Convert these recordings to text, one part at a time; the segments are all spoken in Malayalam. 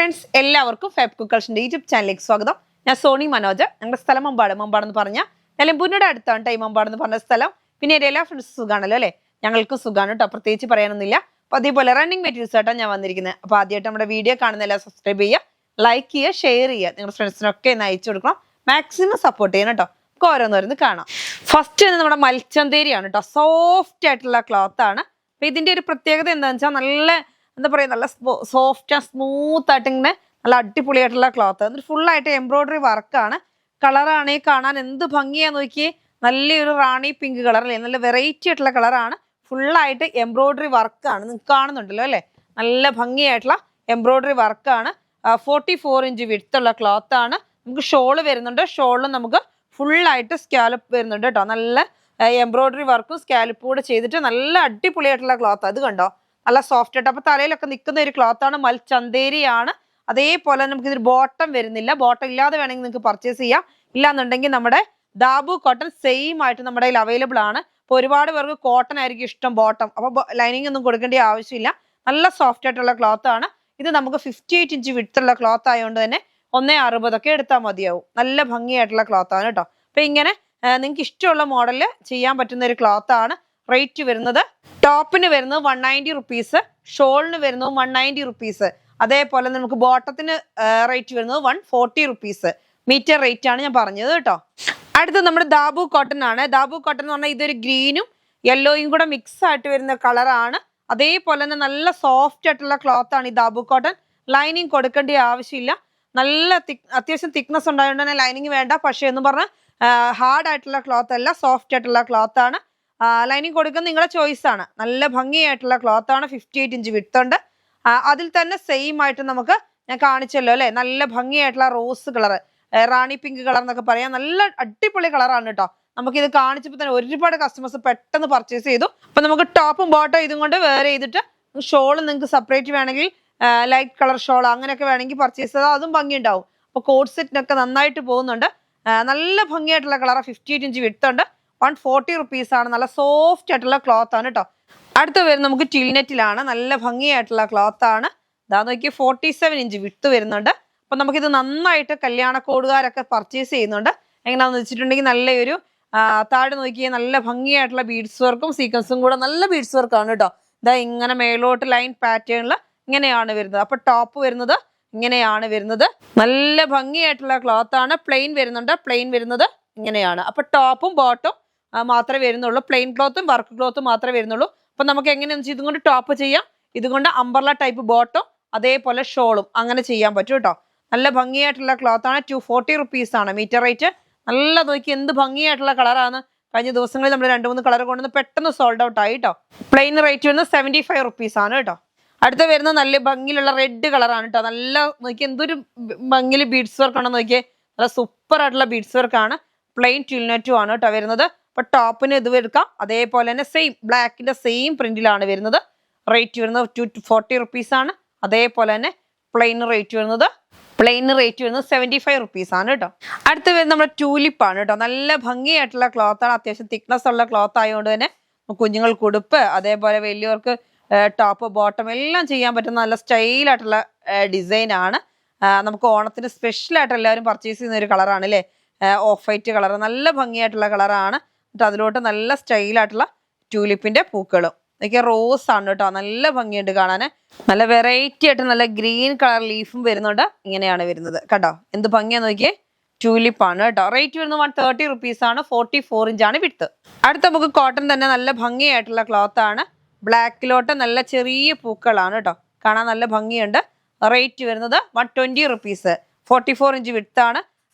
ഫ്രണ്ട്സ് എല്ലാവർക്കും ഫാബ് കുക്കേഴ്സിന്റെ യൂട്യൂബ് ചാനലിലേക്ക് സ്വാഗതം. ഞാൻ സോണി മനോജ്. ഞങ്ങളുടെ സ്ഥലം മമ്പാടെന്ന് പറഞ്ഞാൽ നിലമ്പൂരിന്റെ അടുത്താണ് ടൈം മമ്പാടെന്ന് പറഞ്ഞ സ്ഥലം. പിന്നെ എൻ്റെ എല്ലാ ഫ്രണ്ട്സ് സുഖാണല്ലോ അല്ലേ? ഞങ്ങൾക്കും സുഖമാണ് കേട്ടോ, പ്രത്യേകിച്ച് പറയാനൊന്നുമില്ല. അപ്പോൾ അതേപോലെ റണ്ണിങ് മെറ്റീരിയൽസ് ആയിട്ടാണ് ഞാൻ വന്നിരിക്കുന്നത്. അപ്പോൾ ആദ്യമായിട്ട് നമ്മുടെ വീഡിയോ കാണുന്ന എല്ലാം സബ്സ്ക്രൈബ് ചെയ്യുക, ലൈക്ക് ചെയ്യുക, ഷെയർ ചെയ്യുക, നിങ്ങളുടെ ഫ്രണ്ട്സിനൊക്കെ ഒന്ന് അയച്ചു കൊടുക്കണം. മാക്സിമം സപ്പോർട്ട് ചെയ്യണം കേട്ടോ. നമുക്ക് ഓരോന്നോരോന്ന് കാണാം. ഫസ്റ്റ് നമ്മുടെ മൽച്ചന്തേരിയാണ് കേട്ടോ. സോഫ്റ്റ് ആയിട്ടുള്ള ക്ലോത്ത് ആണ്. അപ്പോൾ ഇതിന്റെ ഒരു പ്രത്യേകത എന്താണെന്ന് വെച്ചാൽ നല്ല എന്താ പറയുക, നല്ല സോഫ്റ്റ് ആൻഡ് സ്മൂത്ത് ആയിട്ട് ഇങ്ങനെ നല്ല അടിപൊളിയായിട്ടുള്ള ക്ലോത്ത്. എന്നിട്ട് ഫുള്ളായിട്ട് എംബ്രോയിഡറി വർക്കാണ്. കളറാണെങ്കിൽ കാണാൻ എന്ത് ഭംഗിയാന്ന് നോക്കിയേ. നല്ലൊരു റാണി പിങ്ക് കളർ അല്ലേ, നല്ല വെറൈറ്റി ആയിട്ടുള്ള കളറാണ്. ഫുള്ളായിട്ട് എംബ്രോയിഡറി വർക്കാണ്, നിങ്ങൾക്ക് കാണുന്നുണ്ടല്ലോ അല്ലേ? നല്ല ഭംഗിയായിട്ടുള്ള എംബ്രോയിഡറി വർക്കാണ്. 44 ഇഞ്ച് വിഡ്ത്തുള്ള ക്ലോത്ത് ആണ്. നമുക്ക് ഷോള് വരുന്നുണ്ട്. ഷോളിലും നമുക്ക് ഫുള്ളായിട്ട് സ്കാലപ്പ് വരുന്നുണ്ട് കേട്ടോ. നല്ല എംബ്രോയിഡറി വർക്കും സ്കാലപ്പും കൂടെ ചെയ്തിട്ട് നല്ല അടിപൊളിയായിട്ടുള്ള ക്ലോത്ത്. അത് കണ്ടോ, നല്ല സോഫ്റ്റ് ആയിട്ട്. അപ്പൊ തലയിലൊക്കെ നിൽക്കുന്ന ഒരു ക്ലോത്ത് ആണ്. മൽച്ചന്തേരിയാണ്. അതേപോലെ നമുക്ക് ഇതിൽ ബോട്ടം വരുന്നില്ല. ബോട്ടം ഇല്ലാതെ വേണമെങ്കിൽ നിങ്ങൾക്ക് പർച്ചേസ് ചെയ്യാം. ഇല്ലാന്നുണ്ടെങ്കിൽ നമ്മുടെ ദാബു കോട്ടൺ സെയിം ആയിട്ട് നമ്മുടെ കയ്യിൽ അവൈലബിൾ ആണ്. അപ്പൊ ഒരുപാട് പേർക്ക് കോട്ടൺ ആയിരിക്കും ഇഷ്ടം, ബോട്ടം. അപ്പൊ ലൈനിങ് ഒന്നും കൊടുക്കേണ്ട ആവശ്യമില്ല. നല്ല സോഫ്റ്റ് ആയിട്ടുള്ള ക്ലോത്ത് ആണ്. ഇത് നമുക്ക് 58 ഇഞ്ച് വിഡ്ത്തുള്ള ക്ലോത്ത് ആയതുകൊണ്ട് തന്നെ 1.60 എടുത്താൽ മതിയാവും. നല്ല ഭംഗിയായിട്ടുള്ള ക്ലോത്ത് ആണ് കേട്ടോ. അപ്പൊ ഇങ്ങനെ നിങ്ങൾക്ക് ഇഷ്ടമുള്ള മോഡലിൽ ചെയ്യാൻ പറ്റുന്ന ഒരു ക്ലോത്ത് ആണ്. റേറ്റ് വരുന്നത് ടോപ്പിന് വരുന്നത് 190 റുപ്പീസ്, ഷോളിന് വരുന്നത് 190 റുപ്പീസ്. അതേപോലെ നമുക്ക് ബോട്ടത്തിന് റേറ്റ് വരുന്നത് 140 റുപ്പീസ്. മീറ്റർ റേറ്റ് ആണ് ഞാൻ പറഞ്ഞത് കേട്ടോ. അടുത്ത നമ്മുടെ ദാബു കോട്ടൺ ആണ്. ദാബു കോട്ടൺ എന്ന് പറഞ്ഞാൽ ഇതൊരു ഗ്രീനും യെല്ലോയും കൂടെ മിക്സ് ആയിട്ട് വരുന്ന കളറാണ്. അതേപോലെ തന്നെ നല്ല സോഫ്റ്റ് ആയിട്ടുള്ള ക്ലോത്ത് ആണ് ഈ ദാബു കോട്ടൺ. ലൈനിങ് കൊടുക്കേണ്ട ആവശ്യമില്ല. നല്ല അത്യാവശ്യം തിക്നെസ് ഉണ്ടായതുകൊണ്ട് തന്നെ ലൈനിങ് വേണ്ട. പക്ഷേ എന്ന് പറഞ്ഞാൽ ഹാർഡ് ആയിട്ടുള്ള ക്ലോത്ത് അല്ല, സോഫ്റ്റ് ആയിട്ടുള്ള ക്ലോത്ത് ആണ്. ലൈനിങ് കൊടുക്കുന്നത് നിങ്ങളുടെ ചോയ്സ് ആണ്. നല്ല ഭംഗിയായിട്ടുള്ള ക്ലോത്ത് ആണ്. 58 ഇഞ്ച് വിഡ്ത്ത് ഉണ്ട്. അതിൽ തന്നെ സെയിം ആയിട്ട് നമുക്ക് ഞാൻ കാണിച്ചല്ലോ അല്ലെ, നല്ല ഭംഗിയായിട്ടുള്ള റോസ് കളർ, റാണി പിങ്ക് കളർ എന്നൊക്കെ പറയാം. നല്ല അടിപൊളി കളറാണ് കേട്ടോ. നമുക്കിത് കാണിച്ചപ്പോൾ തന്നെ ഒരുപാട് കസ്റ്റമേഴ്സ് പെട്ടെന്ന് പർച്ചേസ് ചെയ്തു. അപ്പൊ നമുക്ക് ടോപ്പും ബോട്ടം ഇതും കൊണ്ട് വേറെ ചെയ്തിട്ട് ഷോള് നിങ്ങൾക്ക് സെപ്പറേറ്റ് വേണമെങ്കിൽ ലൈറ്റ് കളർ ഷോൾ അങ്ങനെയൊക്കെ വേണമെങ്കിൽ പർച്ചേസ് ചെയ്താൽ അതും ഭംഗി ഉണ്ടാവും. അപ്പൊ കോഡ് സെറ്റിനൊക്കെ നന്നായിട്ട് പോകുന്നുണ്ട്. നല്ല ഭംഗിയായിട്ടുള്ള കളർ. 58 ഇഞ്ച് വിഡ്ത്ത് ഉണ്ട്. 140 റുപ്പീസ് ആണ്. നല്ല സോഫ്റ്റ് ആയിട്ടുള്ള ക്ലോത്ത് ആണ് കേട്ടോ. അടുത്ത വരുന്നത് നമുക്ക് ടിൽനെറ്റിലാണ്. നല്ല ഭംഗിയായിട്ടുള്ള ക്ലോത്ത് ആണ്. ഇതാ നോക്കി, 47 ഇഞ്ച് വിഡ്ത്ത് വരുന്നുണ്ട്. അപ്പൊ നമുക്കിത് നന്നായിട്ട് കല്യാണ കോടുകാരൊക്കെ പർച്ചേസ് ചെയ്യുന്നുണ്ട്. എങ്ങനെയാണെന്ന് വെച്ചിട്ടുണ്ടെങ്കിൽ നല്ലൊരു താഴെ നോക്കിയാൽ നല്ല ഭംഗിയായിട്ടുള്ള ബീഡ്സ് വർക്കും സീക്വൻസും കൂടെ നല്ല ബീഡ്സ് വർക്കാണ് കേട്ടോ. ഇതാ ഇങ്ങനെ മേലോട്ട് ലൈൻ പാറ്റേണിൽ ഇങ്ങനെയാണ് വരുന്നത്. അപ്പൊ ടോപ്പ് വരുന്നത് ഇങ്ങനെയാണ് വരുന്നത്. നല്ല ഭംഗിയായിട്ടുള്ള ക്ലോത്ത് ആണ്. പ്ലെയിൻ വരുന്നുണ്ട്. പ്ലെയിൻ വരുന്നത് ഇങ്ങനെയാണ്. അപ്പൊ ടോപ്പും ബോട്ടും മാത്രമേ വരുന്നുള്ളൂ. പ്ലെയിൻ ക്ലോത്തും വർക്ക് ക്ലോത്തും മാത്രമേ വരുന്നുള്ളൂ. അപ്പൊ നമുക്ക് എങ്ങനെയാണെന്ന് വെച്ചാൽ ഇതുകൊണ്ട് ടോപ്പ് ചെയ്യാം, ഇതുകൊണ്ട് അംബർല ടൈപ്പ് ബോട്ടും അതേപോലെ ഷോളും അങ്ങനെ ചെയ്യാൻ പറ്റും കേട്ടോ. നല്ല ഭംഗിയായിട്ടുള്ള ക്ലോത്ത് ആണ്. 240 റുപ്പീസ് ആണ് മീറ്റർ റേറ്റ്. നല്ല നോക്കി എന്ത് ഭംഗിയായിട്ടുള്ള കളറാണ്. കഴിഞ്ഞ ദിവസങ്ങളിൽ നമ്മൾ 2-3 കളർ കൊണ്ടുവന്ന് പെട്ടെന്ന് സോൾഡ് ഔട്ട് ആയി കേട്ടോ. പ്ലെയിൻ റേറ്റ് വരുന്നത് 75 റുപ്പീസ് ആണ് കേട്ടോ. അടുത്ത വരുന്ന നല്ല ഭംഗിയിലുള്ള റെഡ് കളറാണ് കേട്ടോ. നല്ല നോക്കി എന്തൊരു ഭംഗിയിൽ ബീഡ്സ് വർക്ക് ആണെന്ന് നോക്കിയേ. നല്ല സൂപ്പർ ആയിട്ടുള്ള ബീഡ്സ് വർക്കാണ്. പ്ലെയിൻ ട്വിൽനെറ്റും ആണ് കേട്ടോ വരുന്നത്. അപ്പൊ ടോപ്പിന് ഇത് എടുക്കാം. അതേപോലെ തന്നെ സെയിം ബ്ലാക്കിന്റെ സെയിം പ്രിന്റിലാണ് വരുന്നത്. റേറ്റ് വരുന്നത് 240 റുപ്പീസ് ആണ്. അതേപോലെ തന്നെ പ്ലെയിൻ റേറ്റ് വരുന്നത് 75 റുപ്പീസ് ആണ് കേട്ടോ. അടുത്ത് വരുന്നത് നമ്മുടെ ട്യൂലിപ്പ് ആണ് കേട്ടോ. നല്ല ഭംഗിയായിട്ടുള്ള ക്ലോത്ത് ആണ്. അത്യാവശ്യം തിക്നെസ് ഉള്ള ക്ലോത്ത് ആയതുകൊണ്ട് തന്നെ കുഞ്ഞുങ്ങൾക്ക് ഉടുപ്പ്, അതേപോലെ വലിയവർക്ക് ടോപ്പ് ബോട്ടം എല്ലാം ചെയ്യാൻ പറ്റുന്ന നല്ല സ്റ്റൈലായിട്ടുള്ള ഡിസൈൻ ആണ്. നമുക്ക് ഓണത്തിന് സ്പെഷ്യൽ ആയിട്ട് എല്ലാവരും പർച്ചേസ് ചെയ്യുന്ന ഒരു കളറാണ് അല്ലേ, ഓഫ് വൈറ്റ് കളർ. നല്ല ഭംഗിയായിട്ടുള്ള കളറാണ്. എന്നിട്ട് അതിലോട്ട് നല്ല സ്റ്റൈലായിട്ടുള്ള ട്യൂലിപ്പിന്റെ പൂക്കളും ഇതൊക്കെ റോസ് ആണ് കേട്ടോ. നല്ല ഭംഗിയുണ്ട് കാണാൻ. നല്ല വെറൈറ്റി ആയിട്ട് നല്ല ഗ്രീൻ കളർ ലീഫും വരുന്നുണ്ട്. ഇങ്ങനെയാണ് വരുന്നത് കേട്ടോ. എന്ത് ഭംഗിയാന്ന് നോക്കിയേ. ട്യൂലിപ്പ് ആണ് കേട്ടോ. റേറ്റ് വരുന്നത് 130 റുപ്പീസ് ആണ്. 44 ഇഞ്ചാണ് വിഡ്ത്ത്. അടുത്ത നമുക്ക് കോട്ടൺ തന്നെ നല്ല ഭംഗിയായിട്ടുള്ള ക്ലോത്ത് ആണ്. ബ്ലാക്കിലോട്ട് നല്ല ചെറിയ പൂക്കളാണ് കേട്ടോ. കാണാൻ നല്ല ഭംഗിയുണ്ട്. റേറ്റ് വരുന്നത് 120 റുപ്പീസ്. 44 ഇഞ്ച് വിഡ്ത്ത് ആണ്.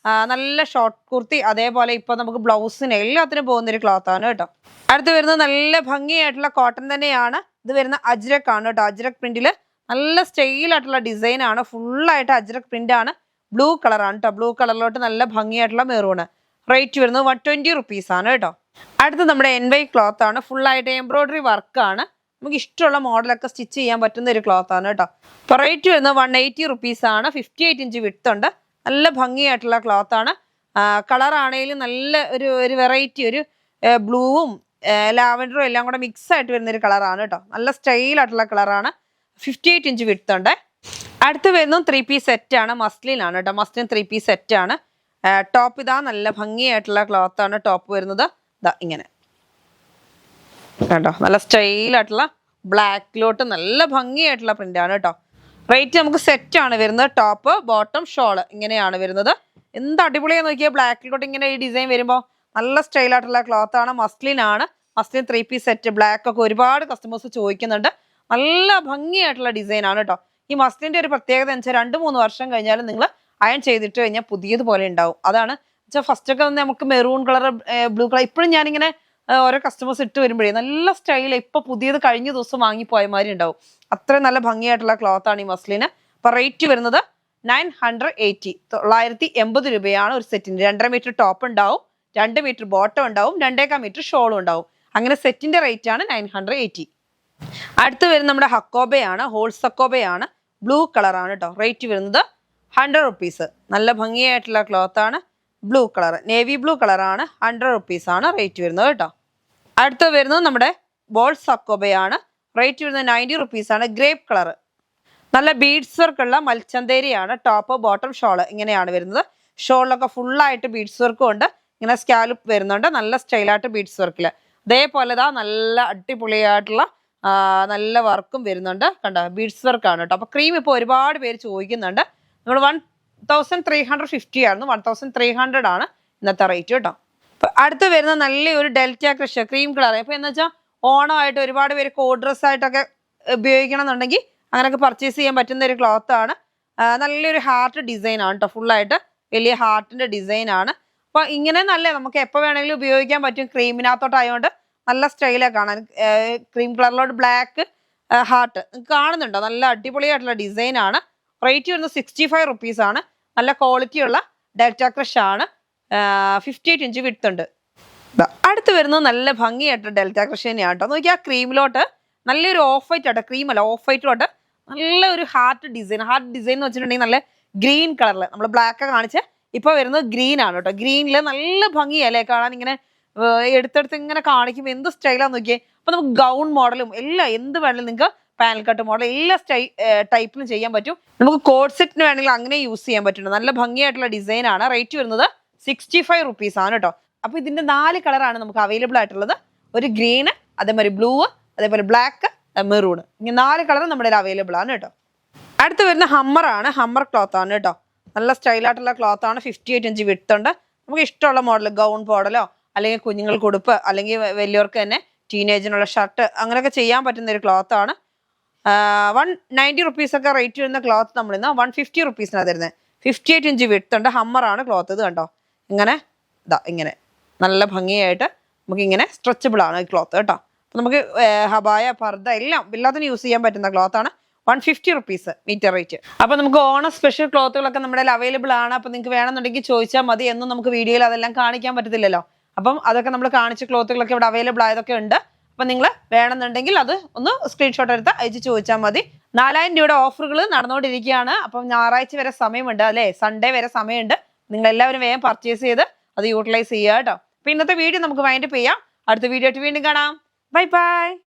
നല്ല ഷോർട്ട് കുർത്തി, അതേപോലെ ഇപ്പൊ നമുക്ക് ബ്ലൗസിന് എല്ലാത്തിനും പോകുന്നൊരു ക്ലോത്ത് ആണ് കേട്ടോ. അടുത്ത് വരുന്നത് നല്ല ഭംഗിയായിട്ടുള്ള കോട്ടൺ തന്നെയാണ്. ഇത് വരുന്ന അജ്രക് ആണ് കേട്ടോ. അജ്രക് പ്രിന്റില് നല്ല സ്റ്റൈലായിട്ടുള്ള ഡിസൈൻ ആണ്. ഫുള്ളായിട്ട് അജ്രക് പ്രിന്റ് ആണ്. ബ്ലൂ കളറാണ് കേട്ടോ. ബ്ലൂ കളറിലോട്ട് നല്ല ഭംഗിയായിട്ടുള്ള മെറൂണ്. റേറ്റ് വരുന്നത് 120 റുപ്പീസ് ആണ് കേട്ടോ. അടുത്ത് നമ്മുടെ NY ക്ലോത്ത് ആണ്. ഫുള്ളായിട്ട് എംബ്രോയിഡറി വർക്കാണ്. നമുക്ക് ഇഷ്ടമുള്ള മോഡലൊക്കെ സ്റ്റിച്ച് ചെയ്യാൻ പറ്റുന്ന ഒരു ക്ലോത്ത് ആണ് കേട്ടോ. അപ്പോൾ റേറ്റ് വരുന്നത് 180 റുപ്പീസ് ആണ്. 58 ഇഞ്ച് വിഡ്ത്ത് ഉണ്ട്. നല്ല ഭംഗിയായിട്ടുള്ള ക്ലോത്ത് ആണ്. കളർ ആണെങ്കിലും നല്ല ഒരു വെറൈറ്റി, ഒരു ബ്ലൂവും ലാവൻഡറും എല്ലാം കൂടെ മിക്സ് ആയിട്ട് വരുന്നൊരു കളറാണ് കേട്ടോ. നല്ല സ്റ്റൈലായിട്ടുള്ള കളറാണ്. 58 ഇഞ്ച് വിഡ്ത്ത് ഉണ്ട്. അടുത്ത് വരുന്നത് 3 പീസ് സെറ്റ് ആണ്, മസ്ലിൻ ആണ് കേട്ടോ. മസ്ലിൻ 3 പീസ് സെറ്റ് ആണ്. ടോപ്പ് ഇതാ നല്ല ഭംഗിയായിട്ടുള്ള ക്ലോത്ത് ആണ് ടോപ്പ് വരുന്നത്. ഇതാ ഇങ്ങനെ കേട്ടോ, നല്ല സ്റ്റൈലായിട്ടുള്ള ബ്ലാക്കിലോട്ട് നല്ല ഭംഗിയായിട്ടുള്ള പ്രിന്റ് ആണ് കേട്ടോ. റേറ്റ് നമുക്ക് സെറ്റ് ആണ് വരുന്നത്. ടോപ്പ് ബോട്ടം ഷോള് ഇങ്ങനെയാണ് വരുന്നത്. എന്ത് അടിപൊളിയാന്ന് നോക്കിയാൽ ബ്ലാക്കിലോട്ട് ഇങ്ങനെ ഈ ഡിസൈൻ വരുമ്പോൾ നല്ല സ്റ്റൈലായിട്ടുള്ള ക്ലോത്ത് ആണ്. മസ്ലിൻ ആണ്. മസ്ലിൻ 3 പീസ് സെറ്റ് ബ്ലാക്ക് ഒക്കെ ഒരുപാട് കസ്റ്റമേഴ്സ് ചോദിക്കുന്നുണ്ട്. നല്ല ഭംഗിയായിട്ടുള്ള ഡിസൈൻ ആണ് കേട്ടോ. ഈ മസ്ലിന്റെ ഒരു പ്രത്യേകത എന്ന് വെച്ചാൽ 2-3 വർഷം കഴിഞ്ഞാലും നിങ്ങൾ അയൺ ചെയ്തിട്ട് കഴിഞ്ഞാൽ പുതിയതുപോലെ ഉണ്ടാവും. അതാണ് ഫസ്റ്റ് ഒക്കെ നമുക്ക് മെറൂൺ കളർ, ബ്ലൂ കളർ, ഇപ്പോഴും ഞാനിങ്ങനെ ഓരോ കസ്റ്റമേഴ്സ് ഇട്ട് വരുമ്പോഴേ നല്ല സ്റ്റൈൽ ഇപ്പൊ പുതിയത് കഴിഞ്ഞ ദിവസം വാങ്ങിപ്പോയ മാതിരി ഉണ്ടാവും. അത്രയും നല്ല ഭംഗിയായിട്ടുള്ള ക്ലോത്ത് ആണ് ഈ മസ്ലിന്. അപ്പൊ റേറ്റ് വരുന്നത് 980, 980 രൂപയാണ് ഒരു സെറ്റിന്. 2.5 മീറ്റർ ടോപ്പ് ഉണ്ടാവും, 2 മീറ്റർ ബോട്ടം ഉണ്ടാവും, 2.25 മീറ്റർ ഷോളും ഉണ്ടാവും. അങ്ങനെ സെറ്റിന്റെ റേറ്റ് ആണ് 980. അടുത്ത് വരുന്നത് നമ്മുടെ ഹക്കോബയാണ്, ഹോൾസ് ഹക്കോബയാണ്. ബ്ലൂ കളർ ആണ് കേട്ടോ. റേറ്റ് വരുന്നത് 100 റുപ്പീസ്. നല്ല ഭംഗിയായിട്ടുള്ള ക്ലോത്ത് ആണ്. ബ്ലൂ കളർ, നേവി ബ്ലൂ കളറാണ്. 100 റുപ്പീസ് ആണ് റേറ്റ് വരുന്നത് കേട്ടോ. അടുത്ത് വരുന്നത് നമ്മുടെ ബോൾസ് ഹക്കോബയാണ്. റേറ്റ് വരുന്നത് 90 റുപ്പീസ് ആണ്. ഗ്രേപ്പ് കളർ, നല്ല ബീഡ്സ് വർക്ക് ഉള്ള മൽച്ചന്തേരിയാണ്. ടോപ്പ് ബോട്ടം ഷോള് ഇങ്ങനെയാണ് വരുന്നത്. ഷോളിലൊക്കെ ഫുള്ളായിട്ട് ബീഡ്സ് വർക്കും ഉണ്ട്. ഇങ്ങനെ സ്കാലപ്പ് വരുന്നുണ്ട്, നല്ല സ്റ്റൈലായിട്ട് ബീഡ്സ് വർക്കിൽ. അതേപോലെ നല്ല അടിപൊളിയായിട്ടുള്ള നല്ല വർക്കും വരുന്നുണ്ട്. കണ്ടോ, ബീഡ്സ് വർക്കാണ് കേട്ടോ. അപ്പൊ ക്രീം ഇപ്പോൾ ഒരുപാട് പേര് ചോദിക്കുന്നുണ്ട്. നമ്മൾ 1350 ആയിരുന്നു, 1300 ആണ് ഇന്നത്തെ റേറ്റ് കേട്ടോ. അപ്പൊ അടുത്ത് വരുന്ന നല്ലൊരു ഡെൽറ്റ ക്രഷ് ക്രീം കളർ. ഇപ്പൊ എന്ന് വെച്ചാൽ ഓണമായിട്ട് ഒരുപാട് പേര് കോഡ് ഡ്രസ് ആയിട്ടൊക്കെ ഉപയോഗിക്കണം എന്നുണ്ടെങ്കിൽ അങ്ങനെയൊക്കെ പർച്ചേസ് ചെയ്യാൻ പറ്റുന്ന ഒരു ക്ലോത്ത് ആണ്. നല്ലൊരു ഹാർട്ട് ഡിസൈൻ ആണ് കേട്ടോ. ഫുള്ളായിട്ട് വലിയ ഹാർട്ടിന്റെ ഡിസൈൻ ആണ്. അപ്പൊ ഇങ്ങനെ നല്ല നമുക്ക് എപ്പോൾ വേണമെങ്കിലും ഉപയോഗിക്കാൻ പറ്റും. ക്രീമിനകത്തോട്ടായതുകൊണ്ട് നല്ല സ്റ്റൈലാണ് കാണാൻ. ക്രീം കളറിലോട്ട് ബ്ലാക്ക് ഹാർട്ട് കാണുന്നുണ്ടോ? നല്ല അടിപൊളിയായിട്ടുള്ള ഡിസൈൻ ആണ്. റേറ്റ് വരുന്നത് 65 റുപ്പീസ് ആണ്. നല്ല ക്വാളിറ്റി ഉള്ള ഡെൽറ്റ ക്രഷ് ആണ്. 58 ഇഞ്ച് വിഡ്ത്ത് ഉണ്ട്. അടുത്ത് വരുന്നത് നല്ല ഭംഗിയായിട്ട് ഡെൽറ്റ ക്രഷ് തന്നെയാണ് കേട്ടോ. നോക്കിയാൽ ക്രീമിലോട്ട് നല്ലൊരു ഓഫ് വൈറ്റ് ആട്ടോ, ക്രീം അല്ല ഓഫ് വൈറ്റിലോട്ട് നല്ലൊരു ഹാർട്ട് ഡിസൈൻ. ഹാർട്ട് ഡിസൈൻ എന്ന് വെച്ചിട്ടുണ്ടെങ്കിൽ നല്ല ഗ്രീൻ കളറിൽ, നമ്മൾ ബ്ലാക്ക് കാണിച്ച് ഇപ്പൊ വരുന്നത് ഗ്രീൻ ആണ് കേട്ടോ. ഗ്രീനിൽ നല്ല ഭംഗിയല്ലേ കാണാൻ. ഇങ്ങനെ എടുത്തെടുത്ത് ഇങ്ങനെ കാണിക്കുമ്പോൾ എന്ത് സ്റ്റൈലാന്ന് നോക്കിയേ. അപ്പൊ നമുക്ക് ഗൗൺ മോഡലും എല്ലാം എന്ത് വേണമെങ്കിലും നിങ്ങൾക്ക് പാനൽ കട്ട് മോഡൽ എല്ലാ ടൈപ്പിലും ചെയ്യാൻ പറ്റും. നമുക്ക് കോഡ് സെറ്റിന് വേണമെങ്കിൽ അങ്ങനെ യൂസ് ചെയ്യാൻ പറ്റുന്നുണ്ട്. നല്ല ഭംഗിയായിട്ടുള്ള ഡിസൈൻ ആണ്. റേറ്റ് വരുന്നത് 65 റുപ്പീസ് ആണ് കേട്ടോ. അപ്പൊ ഇതിന്റെ 4 കളറാണ് നമുക്ക് അവൈലബിൾ ആയിട്ടുള്ളത്. ഒരു ഗ്രീന്, അതേമാതിരി ബ്ലൂ, അതേപോലെ ബ്ലാക്ക്, മെറൂൺ. ഇങ്ങനെ 4 കളർ നമ്മുടെ അവൈലബിൾ ആണ് കേട്ടോ. അടുത്ത് വരുന്ന ഹമ്മർ ആണ്. ഹമ്മർ ക്ലോത്ത് ആണ് കേട്ടോ. നല്ല സ്റ്റൈലായിട്ടുള്ള ക്ലോത്ത് ആണ്. 58 ഇഞ്ച് വിഡ്ത്ത് ഉണ്ട്. നമുക്ക് ഇഷ്ടമുള്ള മോഡൽ ഗൗൺ മോഡലോ അല്ലെങ്കിൽ കുഞ്ഞുങ്ങൾക്ക് ഉടുപ്പ് അല്ലെങ്കിൽ വലിയവർക്ക് തന്നെ ടീനേജിനുള്ള ഷർട്ട് അങ്ങനെയൊക്കെ ചെയ്യാൻ പറ്റുന്ന ഒരു ക്ലോത്ത് ആണ്. 190 റുപ്പീസ് ഒക്കെ റേറ്റ് വരുന്ന ക്ലോത്ത് നമ്മൾ ഇന്ന് 150 റുപ്പീസിനാണ് തരുന്നത്. 58 ഇഞ്ച് വിഡ്ത്ത് ഉണ്ട്. ഹമ്മർ ആണ് ക്ലോത്ത്. ഇത് കണ്ടോ, ഇങ്ങനെ ഇങ്ങനെ നല്ല ഭംഗിയായിട്ട് നമുക്ക് ഇങ്ങനെ സ്ട്രെച്ചബിൾ ആണ് ഈ ക്ലോത്ത് കേട്ടോ. അപ്പം നമുക്ക് ഹബായ, പർദ്ദ എല്ലാം എല്ലാത്തിനും യൂസ് ചെയ്യാൻ പറ്റുന്ന ക്ലോത്ത് ആണ്. 150 റുപ്പീസ് മീറ്റർ റേറ്റ്. അപ്പൊ നമുക്ക് ഓണം സ്പെഷ്യൽ ക്ലോത്തുകളൊക്കെ നമ്മുടെ അവൈലബിൾ ആണ്. അപ്പൊ നിങ്ങൾക്ക് വേണമെന്നുണ്ടെങ്കിൽ ചോദിച്ചാൽ മതി. എന്നും നമുക്ക് വീഡിയോയിൽ അതെല്ലാം കാണിക്കാൻ പറ്റത്തില്ലല്ലോ. അപ്പം അതൊക്കെ നമ്മൾ കാണിച്ച ക്ലോത്തുകളൊക്കെ ഇവിടെ അവൈലബിൾ ആയതൊക്കെ ഉണ്ട്. അപ്പൊ നിങ്ങൾ വേണമെന്നുണ്ടെങ്കിൽ അത് ഒന്ന് സ്ക്രീൻഷോട്ട് എടുത്ത് അയച്ച് ചോദിച്ചാൽ മതി. 4000 രൂപയുടെ ഓഫറുകൾ നടന്നുകൊണ്ടിരിക്കുകയാണ്. അപ്പം ഞായറാഴ്ച വരെ സമയമുണ്ട്, അല്ലേ, സൺഡേ വരെ സമയമുണ്ട്. നിങ്ങൾ എല്ലാവരും വേഗം പർച്ചേസ് ചെയ്ത് അത് യൂട്ടിലൈസ് ചെയ്യുക കേട്ടോ. അപ്പൊ ഇന്നത്തെ വീഡിയോ നമുക്ക് വൈൻഡപ്പ് ചെയ്യാം. അടുത്ത വീഡിയോ ആയിട്ട് വീണ്ടും കാണാം. Bye bye.